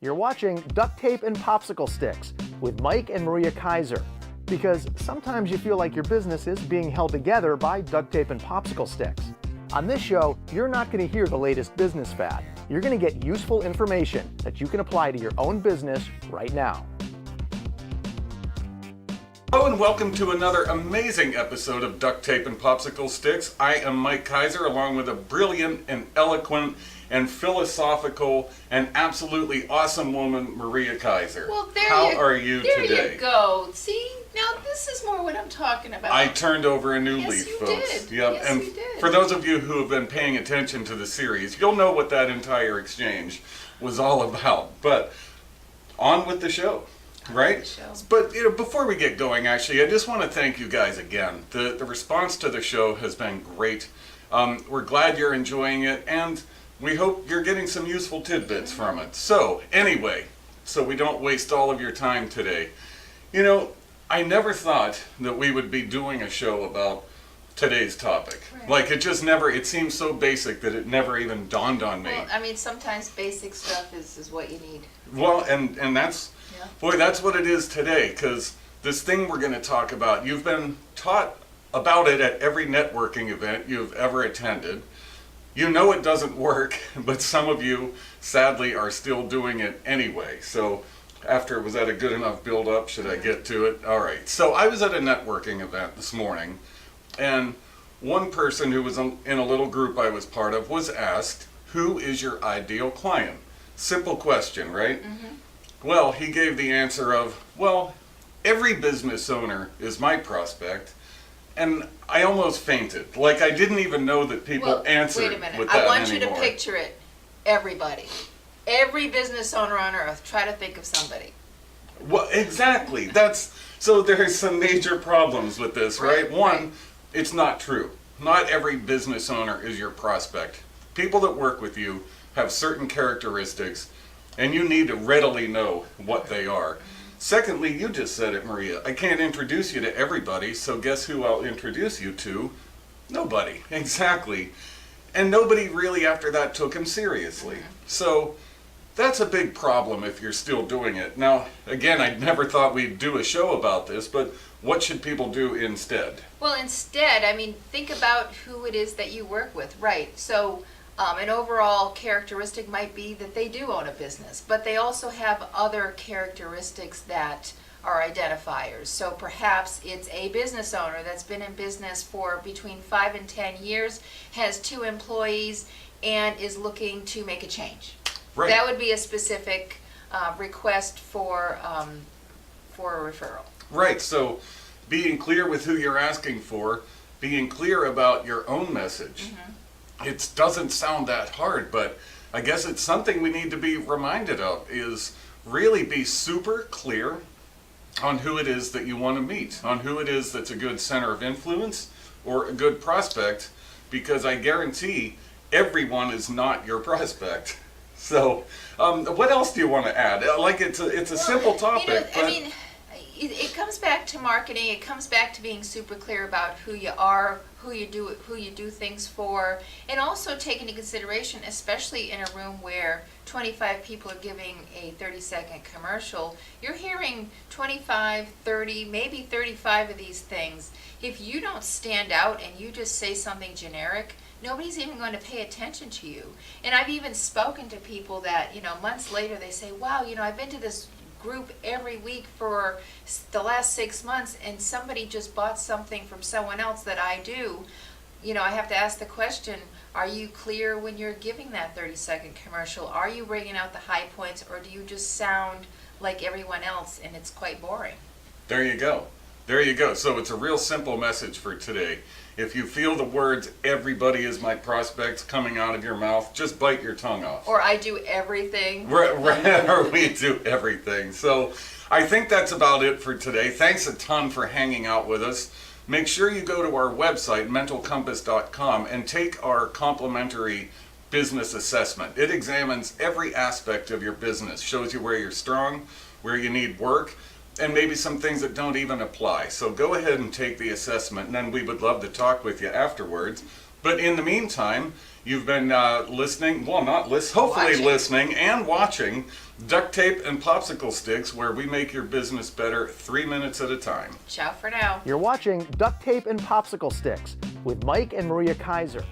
You're watching Duct Tape and Popsicle Sticks with Mike and Maria Keiser. Because sometimes you feel like your business is being held together by duct tape and popsicle sticks. On this show, you're not going to hear the latest business fad. You're going to get useful information that you can apply to your own business right now. Hello and welcome to another amazing episode of Duct Tape and Popsicle Sticks. I am Mike Keiser, along with a brilliant and eloquent and philosophical and absolutely awesome woman, Maria Keiser. Well, How are you today? There you go. See, now this is more what I'm talking about. I turned over a new Yes, leaf, you folks. did. Yep. Yes, and you did. for those of you who have been paying attention to the series, you'll know what that entire exchange was all about. But on with the show. Right? But before we get going, actually, I just want to thank you guys again. The response to the show has been great. We're glad you're enjoying it, and we hope you're getting some useful tidbits from it. So, anyway, so we don't waste all of your time today. You know, I never thought that we would be doing a show about today's topic. Right. Like, it just never, it seems so basic that it never even dawned on me. Well, I mean, sometimes basic stuff is what you need. Well, and that's, Yeah. boy, that's what it is today, because this thing we're going to talk about, you've been taught about it at every networking event you've ever attended. You know it doesn't work, but some of you, sadly, are still doing it anyway. So after, was that a good enough build-up? Should I get to it? All right. So I was at a networking event this morning, and one person who was in a little group I was part of was asked, "Who is your ideal client?" Simple question, right? Mm-hmm. Well, he gave the answer of, well, every business owner is my prospect, and I almost fainted. Like, I didn't even know that people answered wait a minute. with that I want anymore. you to picture it. Everybody. Every business owner on earth. Try to think of somebody. Well, exactly. So there's some major problems with this, right? One, it's not true. Not every business owner is your prospect. People that work with you have certain characteristics, and you need to readily know what they are. Secondly, you just said it, Maria. I can't introduce you to everybody, so guess who I'll introduce you to? Nobody. Exactly. And nobody really after that took him seriously. So that's a big problem if you're still doing it. Now, again, I never thought we'd do a show about this, but what should people do instead? Well, instead, I mean, think about who it is that you work with, right? So an overall characteristic might be that they do own a business, but they also have other characteristics that are identifiers. So perhaps it's a business owner that's been in business for between 5 and 10 years, has 2 employees, and is looking to make a change. Right. That would be a specific request for a referral. Right, so being clear with who you're asking for, being clear about your own message. Mm-hmm. It doesn't sound that hard, but I guess it's something we need to be reminded of, is really be super clear on who it is that you want to meet, on who it is that's a good center of influence or a good prospect, because I guarantee everyone is not your prospect. So, what else do you want to add? Like, it's a simple topic. I mean, it comes back to marketing. It comes back to being super clear about who you are, who you do things for, and also take into consideration, especially in a room where 25 people are giving a 30-second commercial, you're hearing 25, 30, maybe 35 of these things. If you don't stand out and you just say something generic, nobody's even going to pay attention to you. And I've even spoken to people that, months later they say, wow, I've been to this group every week for the last 6 months, and somebody just bought something from someone else that I do. I have to ask the question, are you clear when you're giving that 30-second commercial? Are you bringing out the high points, or do you just sound like everyone else and it's quite boring? There you go. There you go. So it's a real simple message for today. If you feel the words, "everybody is my prospect," coming out of your mouth, just bite your tongue off. Or I do everything. Right, or we do everything. So I think that's about it for today. Thanks a ton for hanging out with us. Make sure you go to our website, mentalcompass.com, and take our complimentary business assessment. It examines every aspect of your business, shows you where you're strong, where you need work, and maybe some things that don't even apply. So go ahead and take the assessment, and then we would love to talk with you afterwards. But in the meantime, You've been listening, well, not listening, hopefully Watching. listening and watching Duct Tape and Popsicle Sticks, where we make your business better 3 minutes at a time. Ciao for now. You're watching Duct Tape and Popsicle Sticks with Mike and Maria Keiser.